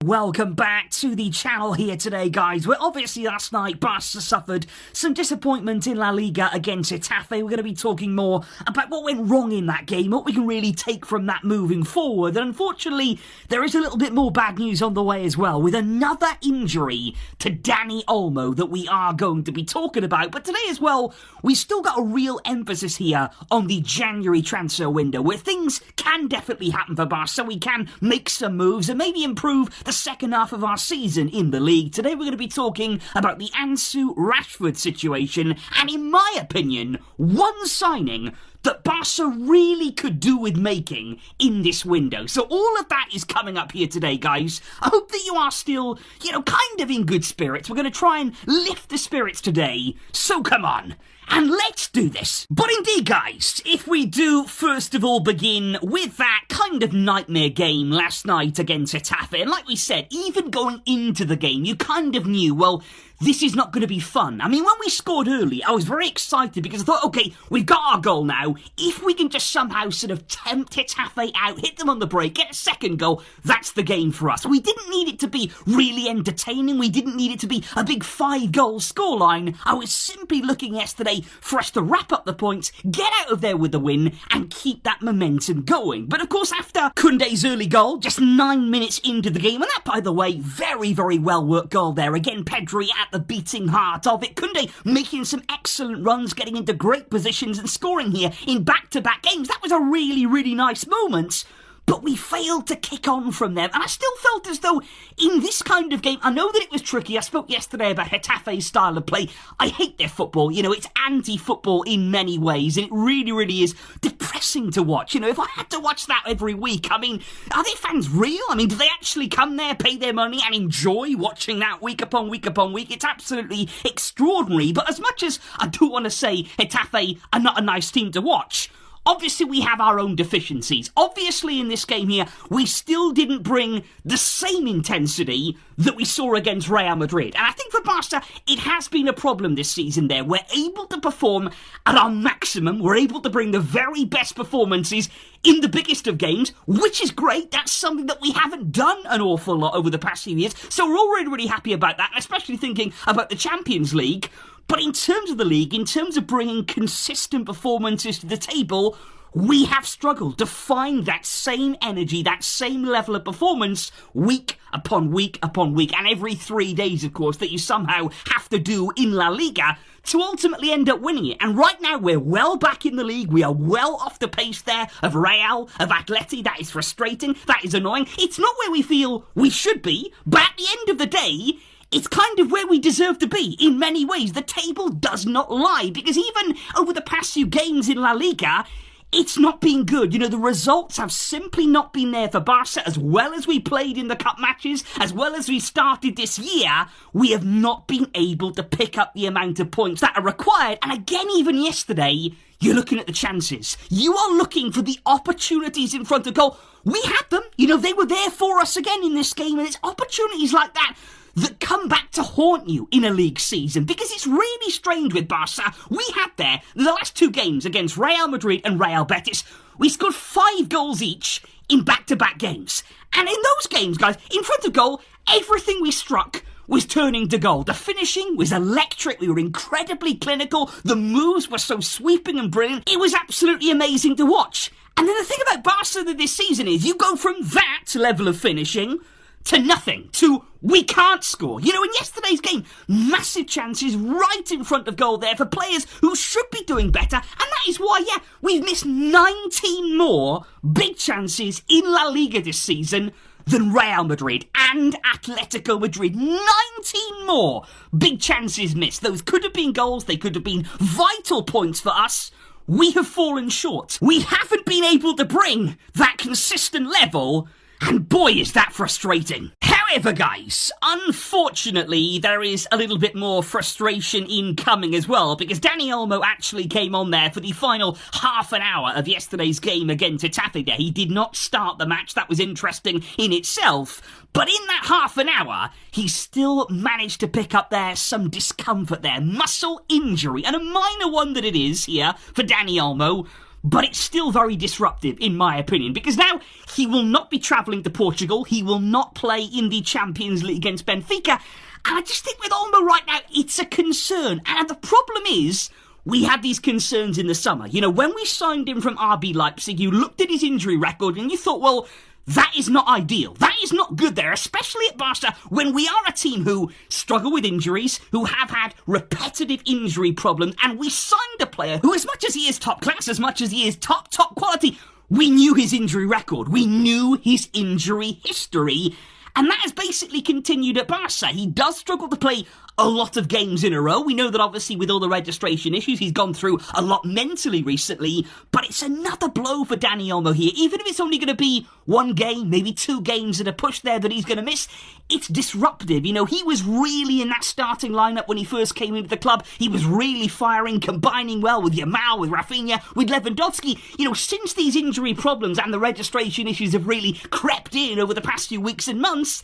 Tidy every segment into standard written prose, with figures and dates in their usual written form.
Welcome back to the channel here today, guys. Well, obviously last night Barca suffered some disappointment in La Liga against Getafe. We're going to be talking more about what went wrong in that game, what we can really take from that moving forward. And unfortunately, there is a little bit more bad news on the way as well, with another injury to Dani Olmo that we are going to be talking about. But today as well, we've still got a real emphasis here on the January transfer window, where things can definitely happen for Barca, so we can make some moves and maybe improve the second half of our season in the league. Today we're going to be talking about the Rashford situation, and in my opinion, one signing that Barca really could do with making in this window. So all of that is coming up here today, guys. I hope that you are still, kind of in good spirits. We're going to try and lift the spirits today, so come on. And let's do this. But indeed, guys, if we do first of all begin with that kind of nightmare game last night against Getafe, and like we said, even going into the game, you kind of knew, well, this is not going to be fun. I mean, when we scored early, I was very excited because I thought, okay, we've got our goal now. If we can just somehow sort of tempt Getafe out, hit them on the break, get a second goal, that's the game for us. We didn't need it to be really entertaining. We didn't need it to be a big 5-goal scoreline. I was simply looking yesterday for us to wrap up the points, get out of there with the win, and keep that momentum going. But of course, after Koundé's early goal, just 9 minutes into the game, and that, by the way, very, very well-worked goal there. Again, Pedri at the beating heart of it. Koundé making some excellent runs, getting into great positions and scoring here in back-to-back games. That was a really, really nice moment. But we failed to kick on from them. And I still felt as though in this kind of game, I know that it was tricky. I spoke yesterday about Getafe's style of play. I hate their football. It's anti-football in many ways. And it really, really is depressing to watch. If I had to watch that every week, I mean, are their fans real? I mean, do they actually come there, pay their money and enjoy watching that week upon week upon week? It's absolutely extraordinary. But as much as I do want to say Getafe are not a nice team to watch, obviously, we have our own deficiencies. Obviously, in this game here, we still didn't bring the same intensity that we saw against Real Madrid. And I think for Barca, it has been a problem this season there. We're able to perform at our maximum. We're able to bring the very best performances in the biggest of games, which is great. That's something that we haven't done an awful lot over the past few years. So we're already really happy about that, especially thinking about the Champions League. But in terms of the league, in terms of bringing consistent performances to the table, we have struggled to find that same energy, that same level of performance week upon week upon week, and every 3 days, of course, that you somehow have to do in La Liga to ultimately end up winning it. And right now, we're well back in the league. We are well off the pace there of Real, of Atleti. That is frustrating. That is annoying. It's not where we feel we should be, but at the end of the day, it's kind of where we deserve to be in many ways. The table does not lie, because even over the past few games in La Liga, it's not been good. The results have simply not been there for Barca. As well as we played in the cup matches, as well as we started this year, we have not been able to pick up the amount of points that are required. And again, even yesterday, you're looking at the chances. You are looking for the opportunities in front of goal. We had them. They were there for us again in this game, and it's opportunities like that that come back to haunt you in a league season, because it's really strange with Barca. We had there, the last 2 games against Real Madrid and Real Betis, we scored 5 goals each in back-to-back games. And in those games, guys, in front of goal, everything we struck was turning to goal. The finishing was electric. We were incredibly clinical. The moves were so sweeping and brilliant. It was absolutely amazing to watch. And then the thing about Barca this season is you go from that level of finishing to nothing, to we can't score. In yesterday's game, massive chances right in front of goal there for players who should be doing better. And that is why, we've missed 19 more big chances in La Liga this season than Real Madrid and Atletico Madrid. 19 more big chances missed. Those could have been goals. They could have been vital points for us. We have fallen short. We haven't been able to bring that consistent level, and boy, is that frustrating. However, guys, unfortunately, there is a little bit more frustration incoming as well, because Dani Olmo actually came on there for the final half an hour of yesterday's game against Getafe there. He did not start the match. That was interesting in itself. But in that half an hour, he still managed to pick up there some discomfort there. Muscle injury, and a minor one that it is here for Dani Olmo. but it's still very disruptive, in my opinion, because now he will not be travelling to Portugal, he will not play in the Champions League against Benfica, and I just think with Olmo right now, it's a concern, and the problem is, we had these concerns in the summer. You know, when we signed him from RB Leipzig, you looked at his injury record and you thought, well, that is not ideal. That is not good there, especially at Barca, when we are a team who struggle with injuries, who have had repetitive injury problems, and we signed a player who, as much as he is top class, as much as he is top quality, we knew his injury record. We knew his injury history. And that has basically continued at Barca. He does struggle to play a lot of games in a row. We know that obviously with all the registration issues, he's gone through a lot mentally recently, but it's another blow for Dani Olmo here. Even if it's only going to be one game, maybe 2 games at a push there that he's going to miss, it's disruptive. You know, he was really in that starting lineup when he first came into the club. He was really firing, combining well with Yamal, with Rafinha, with Lewandowski. You know, since these injury problems and the registration issues have really crept in over the past few weeks and months,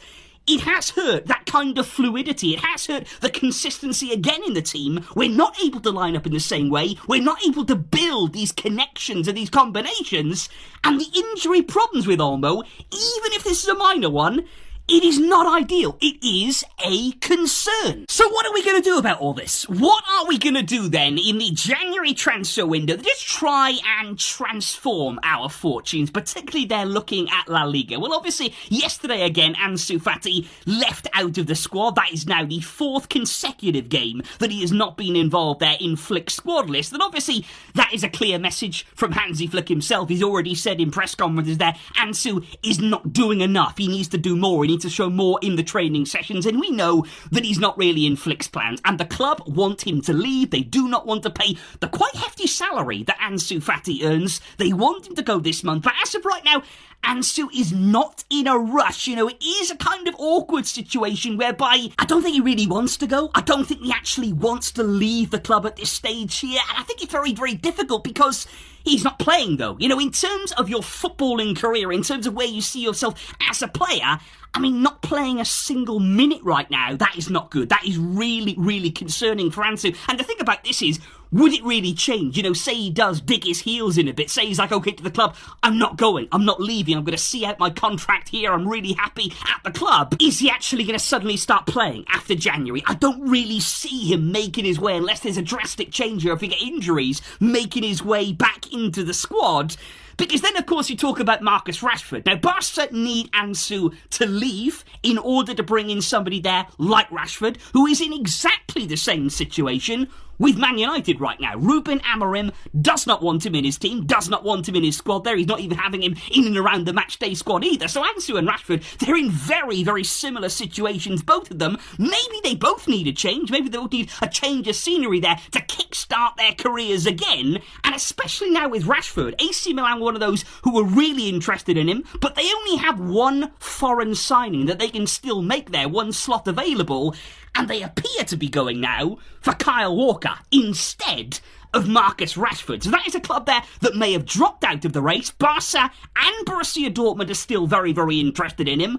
it has hurt that kind of fluidity. It has hurt the consistency again in the team. We're not able to line up in the same way. We're not able to build these connections and these combinations. And the injury problems with Olmo, even if this is a minor one, it is not ideal. It is a concern. So what are we going to do about all this? What are we going to do then in the January transfer window to just try and transform our fortunes, particularly they're looking at La Liga? Well, obviously, yesterday again, Ansufati left out of the squad. That is now the 4th consecutive game that he has not been involved there in Flick's squad list. And obviously, that is a clear message from Hansi Flick himself. He's already said in press conferences there, Ansu is not doing enough. He needs to do more. He needs to show more in the training sessions, and we know that he's not really in Flick's plans, and the club want him to leave. They do not want to pay the quite hefty salary that Ansu Fati earns. They want him to go this month, but as of right now, Ansu is not in a rush. You know, it is a kind of awkward situation whereby I don't think he really wants to go. I don't think he actually wants to leave the club at this stage here, and I think it's very, very difficult because he's not playing though. You know, in terms of your footballing career, in terms of where you see yourself as a player, I mean, not playing a single minute right now, that is not good. That is really, really concerning for Ansu. And the thing about this is, would it really change? You know, say he does dig his heels in a bit. Say he's like, okay, to the club, I'm not going. I'm not leaving. I'm going to see out my contract here. I'm really happy at the club. Is he actually going to suddenly start playing after January? I don't really see him making his way, unless there's a drastic change here if we get injuries, making his way back into the squad. Because then, of course, you talk about Marcus Rashford. Now, Barca need Ansu to leave in order to bring in somebody there like Rashford, who is in exactly the same situation with Man United right now. Ruben Amorim does not want him in his team, does not want him in his squad there. He's not even having him in and around the matchday squad either. So Ansu and Rashford, they're in very, very similar situations, both of them. Maybe they both need a change. Maybe they both need a change of scenery there to kickstart their careers again. And especially now with Rashford, AC Milan were one of those who were really interested in him, but they only have one foreign signing that they can still make there, one slot available, and they appear to be going now for Kyle Walker instead of Marcus Rashford. So that is a club there that may have dropped out of the race. Barca and Borussia Dortmund are still very, very interested in him.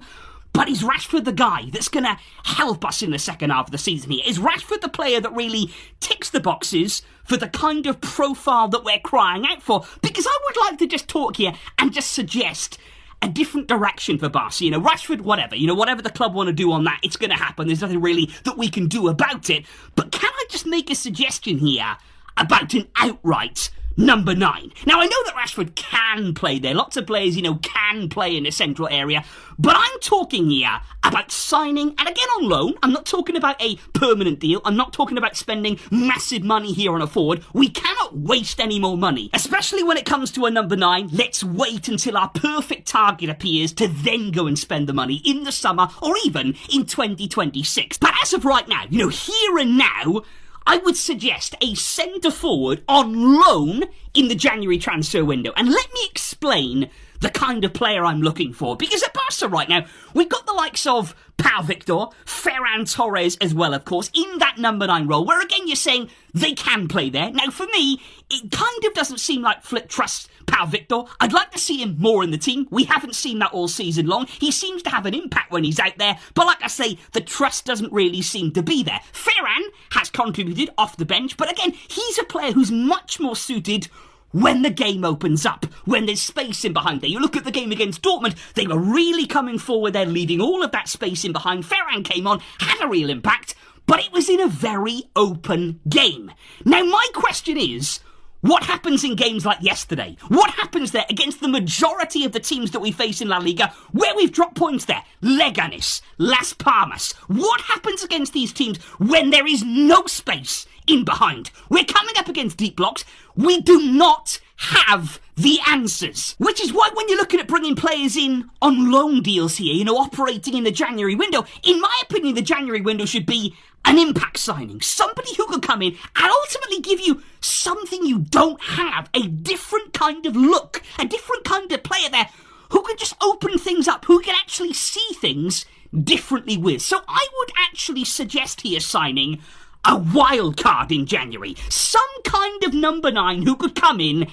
But is Rashford the guy that's going to help us in the second half of the season here? Is Rashford the player that really ticks the boxes for the kind of profile that we're crying out for? Because I would like to just talk here and just suggest a different direction for Barca. You know, Rashford, whatever. You know, whatever the club want to do on that, it's going to happen. There's nothing really that we can do about it. But can I just make a suggestion here about an outright number 9? Now, I know that Rashford can play there. Lots of players, you know, can play in the central area. But I'm talking here about signing, and again on loan. I'm not talking about a permanent deal. I'm not talking about spending massive money here on a forward. We cannot waste any more money, especially when it comes to a number 9. Let's wait until our perfect target appears to then go and spend the money in the summer or even in 2026. But as of right now, you know, here and now, I would suggest a centre-forward on loan in the January transfer window. And let me explain the kind of player I'm looking for. Because at Barca right now, we've got the likes of Pau Victor, Ferran Torres as well, of course, in that number 9 role, where again you're saying they can play there. Now, for me, it kind of doesn't seem like Flick trusts Pau Victor. I'd like to see him more in the team. We haven't seen that all season long. He seems to have an impact when he's out there, but like I say, the trust doesn't really seem to be there. Ferran has contributed off the bench, but again, he's a player who's much more suited when the game opens up, when there's space in behind there. You look at the game against Dortmund, they were really coming forward there, leaving all of that space in behind. Ferran came on, had a real impact, but it was in a very open game. Now, my question is, what happens in games like yesterday? What happens there against the majority of the teams that we face in La Liga, where we've dropped points there? Leganes, Las Palmas. What happens against these teams when there is no space in behind? We're coming up against deep blocks. We do not have the answers. Which is why when you're looking at bringing players in on loan deals here, operating in the January window, in my opinion, the January window should be an impact signing. Somebody who could come in and ultimately give you something you don't have. A different kind of look. A different kind of player there who can just open things up. Who can actually see things differently with. So I would actually suggest here signing a wild card in January. Some kind of number 9 who could come in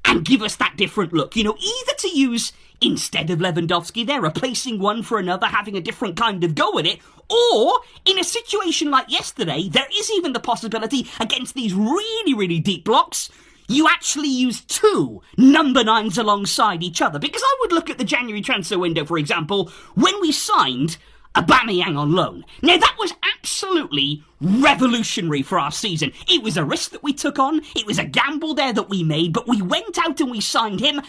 and give us that different look. Either to use instead of Lewandowski, they're replacing one for another, having a different kind of go at it. Or, in a situation like yesterday, there is even the possibility against these really, really deep blocks, you actually use 2 number 9s alongside each other. Because I would look at the January transfer window, for example, when we signed Aubameyang on loan. Now, that was absolutely revolutionary for our season. It was a risk that we took on. It was a gamble there that we made, but we went out and we signed him.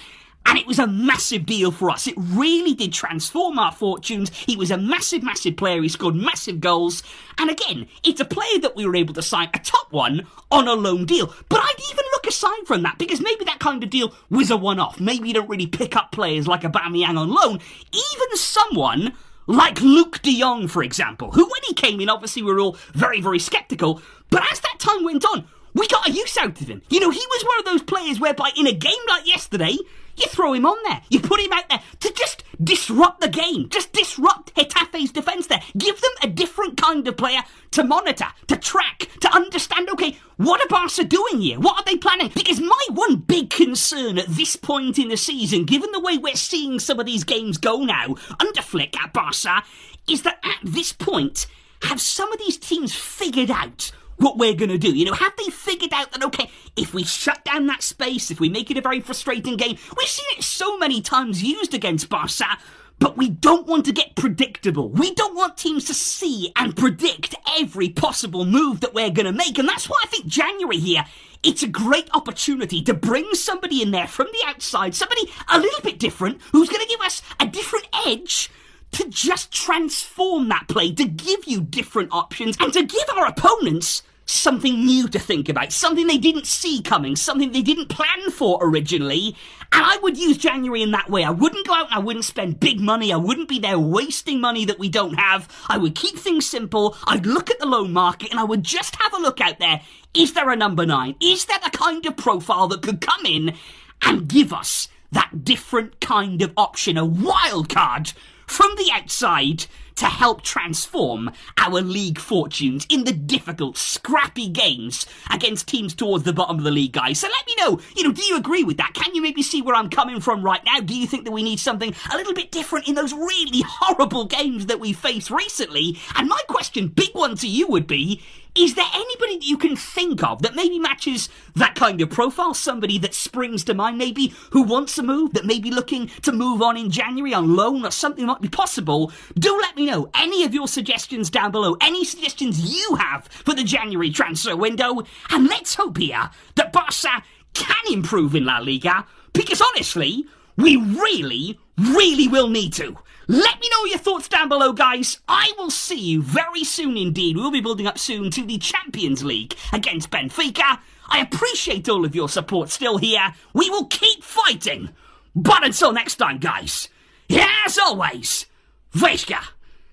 And it was a massive deal for us. It really did transform our fortunes. He was a massive, massive player. He scored massive goals. And again, it's a player that we were able to sign, a top one, on a loan deal. But I'd even look aside from that, because maybe that kind of deal was a one-off. Maybe you don't really pick up players like Aubameyang on loan. Even someone like Luke de Jong, for example, who when he came in, obviously we were all very, very sceptical. But as that time went on, we got a use out of him. He was one of those players whereby in a game like yesterday, you throw him on there. You put him out there to just disrupt the game. Just disrupt Getafe's defence there. Give them a different kind of player to monitor, to track, to understand, okay, what are Barca doing here? What are they planning? Because my one big concern at this point in the season, given the way we're seeing some of these games go now, under Flick at Barca, is that at this point, have some of these teams figured out what we're going to do? Have they figured out that, okay, if we shut down that space, if we make it a very frustrating game, we've seen it so many times used against Barca, but we don't want to get predictable. We don't want teams to see and predict every possible move that we're going to make, and that's why I think January here, it's a great opportunity to bring somebody in there from the outside, somebody a little bit different, who's going to give us a different edge to just transform that play, to give you different options, and to give our opponents something new to think about, something they didn't see coming, something they didn't plan for originally. And I would use January in that way. I wouldn't go out and I wouldn't spend big money. I wouldn't be there wasting money that we don't have. I would keep things simple. I'd look at the loan market and I would just have a look out there. Is there a number 9? Is there the kind of profile that could come in and give us that different kind of option, a wild card from the outside to help transform our league fortunes in the difficult, scrappy games against teams towards the bottom of the league, guys? So let me know, do you agree with that? Can you maybe see where I'm coming from right now? Do you think that we need something a little bit different in those really horrible games that we faced recently? And my question, big one to you, would be, is there anybody that you can think of that maybe matches that kind of profile? Somebody that springs to mind, maybe, who wants a move, that may be looking to move on in January on loan, or something might be possible? Do let me know any of your suggestions down below, any suggestions you have for the January transfer window, and let's hope here that Barca can improve in La Liga, because honestly, we really, really will need to. Let me know your thoughts down below, guys. I will see you very soon indeed. We'll be building up soon to the Champions League against Benfica. I appreciate all of your support still here. We will keep fighting. But until next time, guys, as always, Vesca,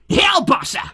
Hail Barca!